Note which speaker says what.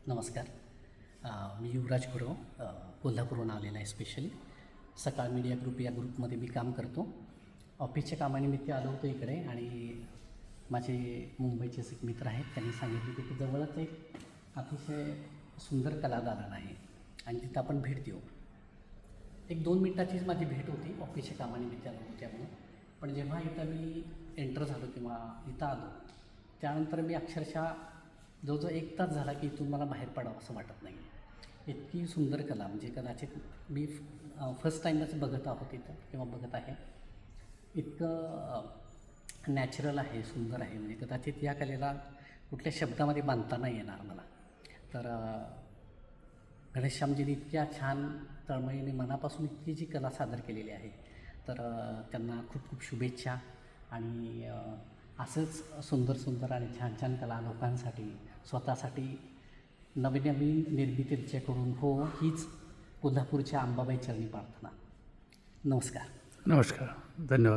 Speaker 1: नमस्कार. मी युवराज गुरव कोल्हापूरहून आलेला आहे स्पेशली. सकाळ मीडिया ग्रुप या ग्रुपमध्ये मी काम करतो. ऑफिसच्या कामानिमित्त आलो होतो इकडे आणि माझे मुंबईचेच एक मित्र आहेत, त्यांनी सांगितले की तिथे जवळच एक अतिशय सुंदर कलादालन आहे आणि तिथं आपण भेट देऊ. 1-2 मिनटाचीच माझी भेट होती, ऑफिसच्या कामानिमित्त आलो होतो त्यामुळं. पण जेव्हा इथं मी एंटर झालो किंवा इथं आलो त्यानंतर मी अक्षरशः जवळजवळ 1 तास झाला की इथून मला बाहेर पडावं असं वाटत नाही. इतकी सुंदर कला, म्हणजे कदाचित मी फर्स्ट टाईमच बघत आहोत इथं किंवा बघत आहे. इतकं नॅचरल आहे, सुंदर आहे, म्हणजे कदाचित या कलेला कुठल्या शब्दामध्ये बांधता नाही येणार मला. तर घनश्यामजींनी इतक्या छान तळमळीने मनापासून इतकी जी कला सादर केलेली आहे, तर त्यांना खूप खूप शुभेच्छा. आणि असंच सुंदर सुंदर आणि छान छान कला लोकांसाठी, स्वतःसाठी नवीन नवीन निर्मिती करून हो, हीच कोल्हापूरच्या अंबाबाई चरणी प्रार्थना. नमस्कार.
Speaker 2: नमस्कार. धन्यवाद.